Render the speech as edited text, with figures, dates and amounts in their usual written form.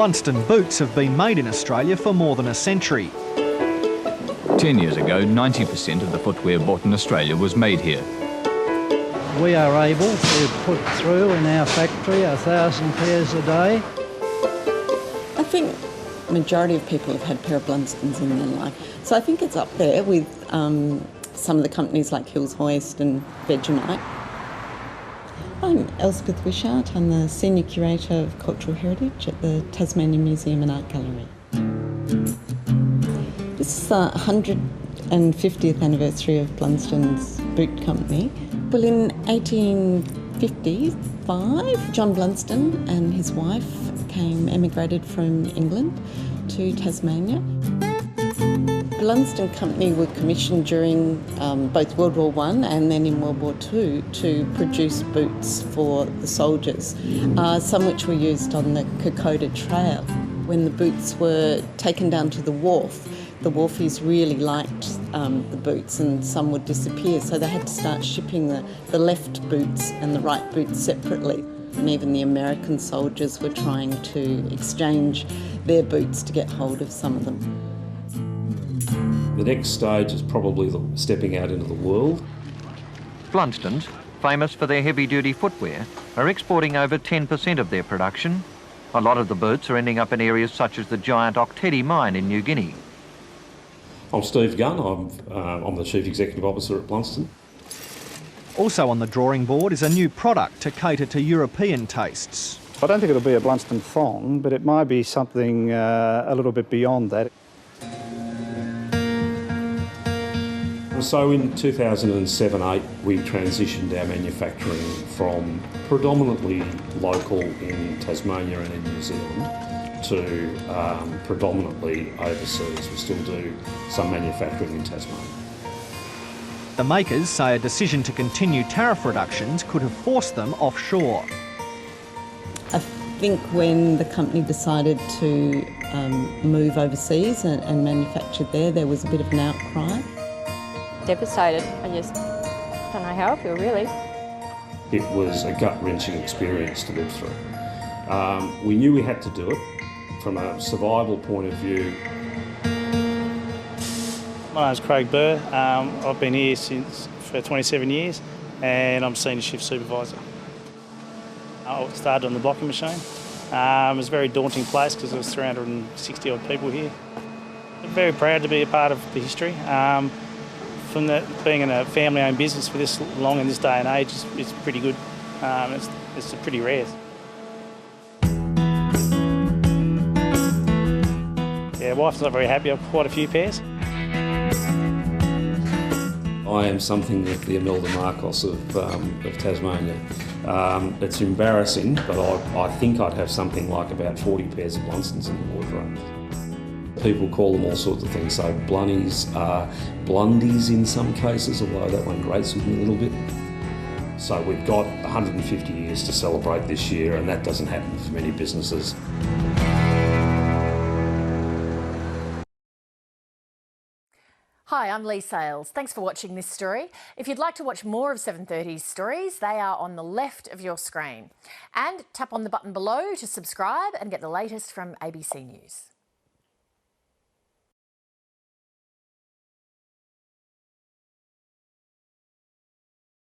Blundstone boots have been made in Australia for more than a century. 10 years ago, 90% of the footwear bought in Australia was made here. We are able to put through in our factory 1,000 pairs a day. I think the majority of people have had a pair of Blundstones in their life. So I think it's up there with some of the companies like Hoist and Vegemite. I'm Elspeth Wishart. I'm the Senior Curator of Cultural Heritage at the Tasmanian Museum and Art Gallery. This is the 150th anniversary of Blundstone's boot company. Well, in 1855, John Blundstone and his wife emigrated from England to Tasmania. Blundstone Company were commissioned during both World War I and then in World War II to produce boots for the soldiers, some which were used on the Kokoda Trail. When the boots were taken down to the wharfies really liked the boots and some would disappear, so they had to start shipping the left boots and the right boots separately. And even the American soldiers were trying to exchange their boots to get hold of some of them. The next stage is probably stepping out into the world. Blundstones, famous for their heavy-duty footwear, are exporting over 10% of their production. A lot of the boots are ending up in areas such as the giant Octedi mine in New Guinea. I'm Steve Gunn, I'm the Chief Executive Officer at Blundstone. Also on the drawing board is a new product to cater to European tastes. I don't think it'll be a Blundstone thong, but it might be something a little bit beyond that. So in 2007-8, we transitioned our manufacturing from predominantly local in Tasmania and in New Zealand to predominantly overseas. We still do some manufacturing in Tasmania. The makers say a decision to continue tariff reductions could have forced them offshore. I think when the company decided to move overseas and manufacture there was a bit of an outcry. Devastated. I just don't know how I feel, really. It was a gut-wrenching experience to live through. We knew we had to do it from a survival point of view. My name's Craig Burr. I've been here for 27 years and I'm Senior Shift Supervisor. I started on the blocking machine. It was a very daunting place because there was 360 odd people here. I'm very proud to be a part of the history. From being in a family-owned business for this long in this day and age, it's pretty good. It's pretty rare. Yeah, wife's not very happy. I've quite a few pairs. I am something of the Imelda Marcos of Tasmania. It's embarrassing, but I think I'd have something like about 40 pairs of Blundstones in the wardrobe. People call them all sorts of things, so blunnies, blundies in some cases, although that one grates with me a little bit. So we've got 150 years to celebrate this year, and that doesn't happen for many businesses. Hi, I'm Lee Sales. Thanks for watching this story. If you'd like to watch more of 730's stories, they are on the left of your screen. And tap on the button below to subscribe and get the latest from ABC News.